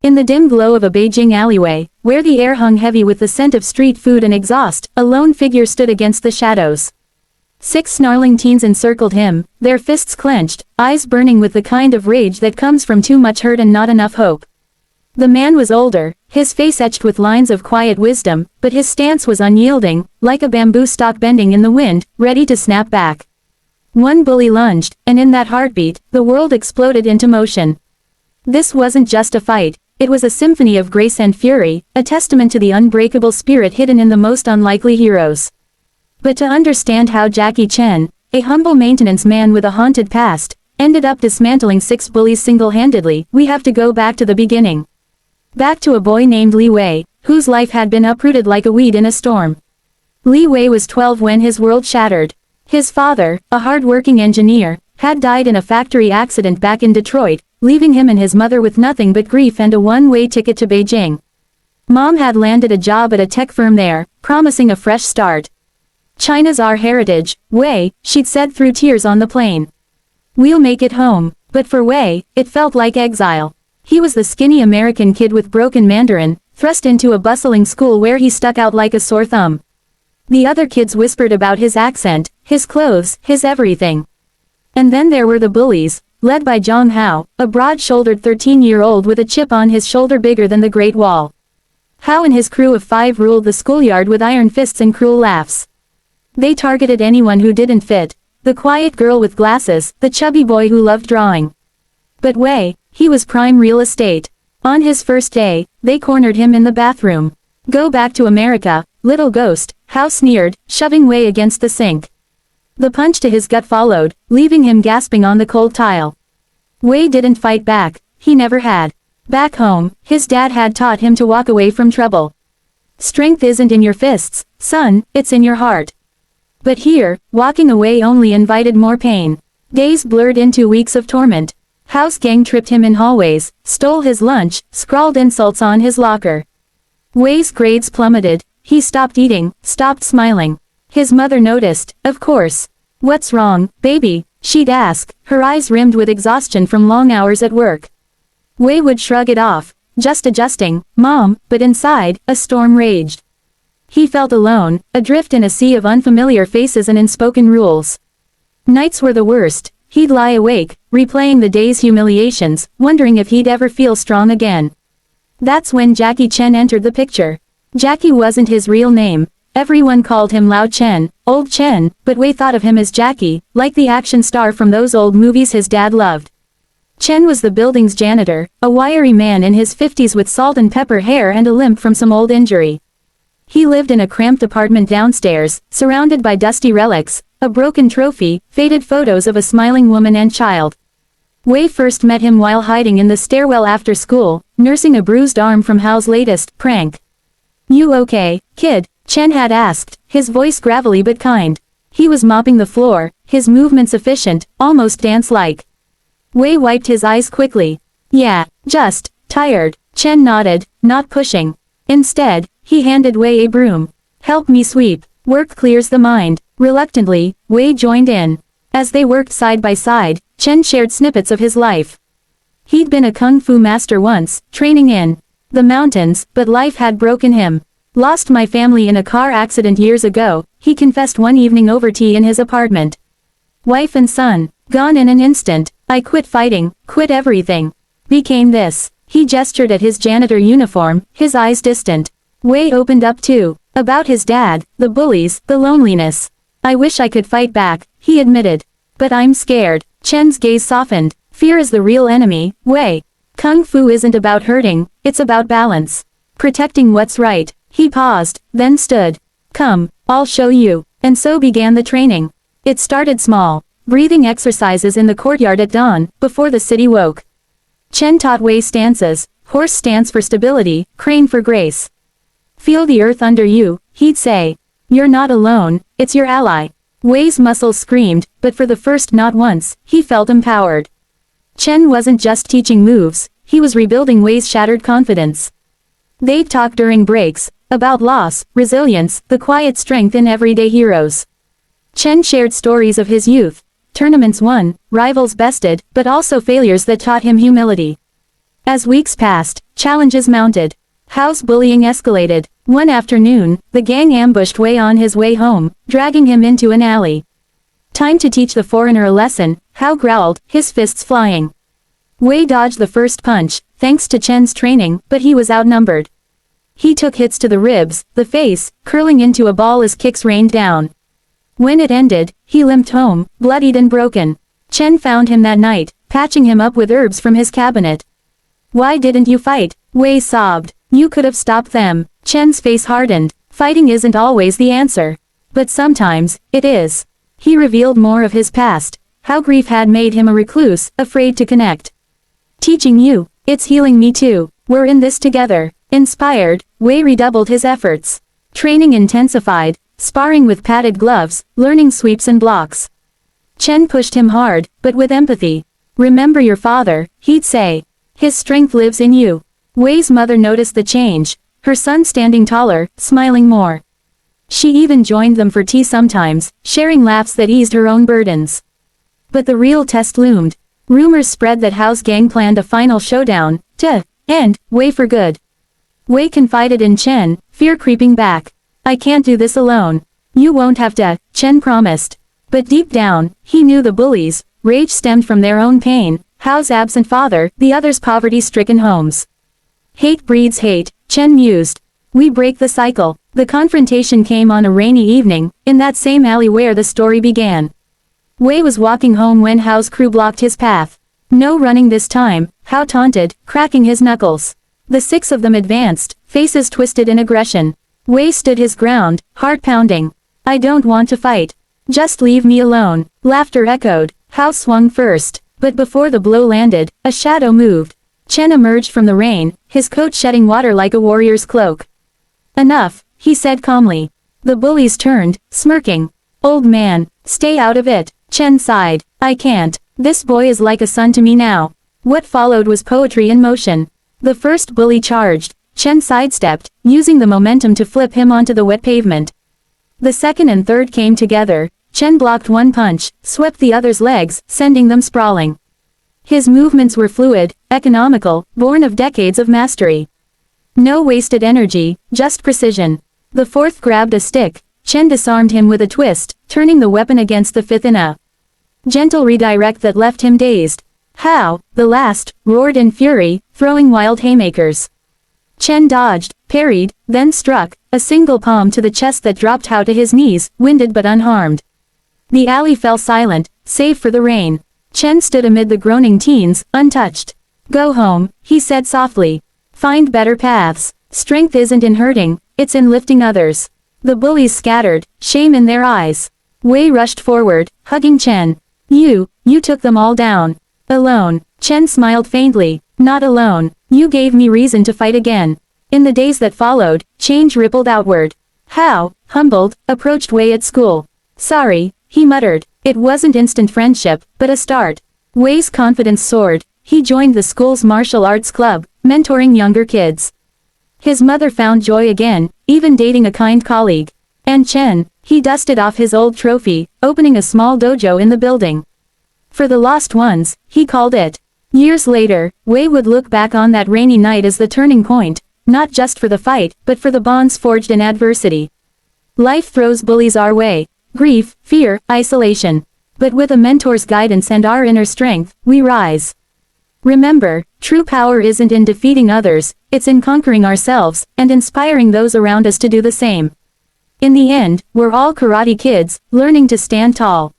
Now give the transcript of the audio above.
In the dim glow of a Beijing alleyway, where the air hung heavy with the scent of street food and exhaust, a lone figure stood against the shadows. 6 snarling teens encircled him, their fists clenched, eyes burning with the kind of rage that comes from too much hurt and not enough hope. The man was older, his face etched with lines of quiet wisdom, but his stance was unyielding, like a bamboo stalk bending in the wind, ready to snap back. One bully lunged, and in that heartbeat, the world exploded into motion. This wasn't just a fight, it was a symphony of grace and fury, a testament to the unbreakable spirit hidden in the most unlikely heroes. But to understand how Jackie Chen, a humble maintenance man with a haunted past, ended up dismantling 6 bullies single-handedly, we have to go back to the beginning. Back to a boy named Li Wei, whose life had been uprooted like a weed in a storm. Li Wei was 12 when his world shattered. His father, a hard-working engineer, had died in a factory accident back in Detroit, leaving him and his mother with nothing but grief and a one-way ticket to Beijing. Mom had landed a job at a tech firm there, promising a fresh start. "China's our heritage, Wei," she'd said through tears on the plane. "We'll make it home." But for Wei, it felt like exile. He was the skinny American kid with broken Mandarin, thrust into a bustling school where he stuck out like a sore thumb. The other kids whispered about his accent, his clothes, his everything. And then there were the bullies, led by Zhang Hao, a broad-shouldered 13-year-old with a chip on his shoulder bigger than the Great Wall. Hao and his crew of 5 ruled the schoolyard with iron fists and cruel laughs. They targeted anyone who didn't fit, the quiet girl with glasses, the chubby boy who loved drawing. But Wei, he was prime real estate. On his first day, they cornered him in the bathroom. "Go back to America, little ghost," Hao sneered, shoving Wei against the sink. The punch to his gut followed, leaving him gasping on the cold tile. Wei didn't fight back, he never had. Back home, his dad had taught him to walk away from trouble. "Strength isn't in your fists, son, it's in your heart." But here, walking away only invited more pain. Days blurred into weeks of torment. Hao's gang tripped him in hallways, stole his lunch, scrawled insults on his locker. Wei's grades plummeted, he stopped eating, stopped smiling. His mother noticed, of course. "What's wrong, baby?" she'd ask, her eyes rimmed with exhaustion from long hours at work. Wei would shrug it off, "Just adjusting, Mom," but inside, a storm raged. He felt alone, adrift in a sea of unfamiliar faces and unspoken rules. Nights were the worst. He'd lie awake, replaying the day's humiliations, wondering if he'd ever feel strong again. That's when Jackie Chen entered the picture. Jackie wasn't his real name. Everyone called him Lao Chen, Old Chen, but Wei thought of him as Jackie, like the action star from those old movies his dad loved. Chen was the building's janitor, a wiry man in his 50s with salt and pepper hair and a limp from some old injury. He lived in a cramped apartment downstairs, surrounded by dusty relics, a broken trophy, faded photos of a smiling woman and child. Wei first met him while hiding in the stairwell after school, nursing a bruised arm from Hao's latest prank. "You okay, kid?" Chen had asked, his voice gravelly but kind. He was mopping the floor, his movements efficient, almost dance-like. Wei wiped his eyes quickly. "Yeah, just tired." Chen nodded, not pushing. Instead, he handed Wei a broom. "Help me sweep. Work clears the mind." Reluctantly, Wei joined in. As they worked side by side, Chen shared snippets of his life. He'd been a kung fu master once, training in the mountains, but life had broken him. "Lost my family in a car accident years ago," he confessed one evening over tea in his apartment. "Wife and son, gone in an instant. I quit fighting, quit everything. Became this." He gestured at his janitor uniform, his eyes distant. Wei opened up too, about his dad, the bullies, the loneliness. "I wish I could fight back," he admitted. "But I'm scared." Chen's gaze softened. "Fear is the real enemy, Wei. Kung Fu isn't about hurting, it's about balance. Protecting what's right." He paused, then stood. "Come, I'll show you." And so began the training. It started small. Breathing exercises in the courtyard at dawn, before the city woke. Chen taught Wei stances, horse stance for stability, crane for grace. "Feel the earth under you," he'd say. "You're not alone, it's your ally." Wei's muscles screamed, but for the first not once, he felt empowered. Chen wasn't just teaching moves, he was rebuilding Wei's shattered confidence. They'd talk during breaks, about loss, resilience, the quiet strength in everyday heroes. Chen shared stories of his youth, tournaments won, rivals bested, but also failures that taught him humility. As weeks passed, challenges mounted. House bullying escalated. One afternoon, the gang ambushed Wei on his way home, dragging him into an alley. Time to teach the foreigner a lesson, Hao growled, his fists flying. Wei dodged the first punch, thanks to Chen's training, but he was outnumbered. He took hits to the ribs, the face, curling into a ball as kicks rained down. When it ended, he limped home, bloodied and broken. Chen found him that night, patching him up with herbs from his cabinet. "Why didn't you fight?" Wei sobbed. "You could have stopped them." Chen's face hardened. Fighting isn't always the answer. But sometimes, it is. He revealed more of his past, how grief had made him a recluse, afraid to connect. "Teaching you, it's healing me too. We're in this together." Inspired, Wei redoubled his efforts. Training intensified, sparring with padded gloves, learning sweeps and blocks. Chen pushed him hard, but with empathy. "Remember your father," he'd say. "His strength lives in you." Wei's mother noticed the change, her son standing taller, smiling more. She even joined them for tea sometimes, sharing laughs that eased her own burdens. But the real test loomed. Rumors spread that Hao's gang planned a final showdown, to end Wei for good. Wei confided in Chen, fear creeping back. "I can't do this alone." "You won't have to," Chen promised. But deep down, he knew the bullies' rage stemmed from their own pain, Hao's absent father, the others' poverty-stricken homes. Hate breeds hate, Chen mused. We break the cycle. The confrontation came on a rainy evening, in that same alley where the story began. Wei was walking home when Hao's crew blocked his path. "No running this time," Hao taunted, cracking his knuckles. The six of them advanced, faces twisted in aggression. Wei stood his ground, heart pounding. "I don't want to fight. Just leave me alone." Laughter echoed. Hao swung first, but before the blow landed, a shadow moved. Chen emerged from the rain, his coat shedding water like a warrior's cloak. "Enough," he said calmly. The bullies turned, smirking. "Old man, stay out of it." Chen sighed. "I can't. This boy is like a son to me now." What followed was poetry in motion. The first bully charged. Chen sidestepped, using the momentum to flip him onto the wet pavement. The second and third came together. Chen blocked one punch, swept the other's legs, sending them sprawling. His movements were fluid, economical, born of decades of mastery. No wasted energy, just precision. The fourth grabbed a stick. Chen disarmed him with a twist, turning the weapon against the fifth in a gentle redirect that left him dazed. Hao, the last, roared in fury, throwing wild haymakers. Chen dodged, parried, then struck, a single palm to the chest that dropped Hao to his knees, winded but unharmed. The alley fell silent, save for the rain. Chen stood amid the groaning teens, untouched. "Go home," he said softly. "Find better paths. Strength isn't in hurting, it's in lifting others." The bullies scattered, shame in their eyes. Wei rushed forward, hugging Chen. You took them all down." "Alone." Chen smiled faintly. "Not alone. You gave me reason to fight again." In the days that followed, change rippled outward. Hao, humbled, approached Wei at school. "Sorry," he muttered. It wasn't instant friendship, but a start. Wei's confidence soared. He joined the school's martial arts club, mentoring younger kids. His mother found joy again, even dating a kind colleague. And Chen, he dusted off his old trophy, opening a small dojo in the building. For the lost ones, he called it. Years later, Wei would look back on that rainy night as the turning point, not just for the fight, but for the bonds forged in adversity. Life throws bullies our way. Grief, fear, isolation. But with a mentor's guidance and our inner strength, we rise. Remember, true power isn't in defeating others, it's in conquering ourselves, and inspiring those around us to do the same. In the end, we're all karate kids, learning to stand tall.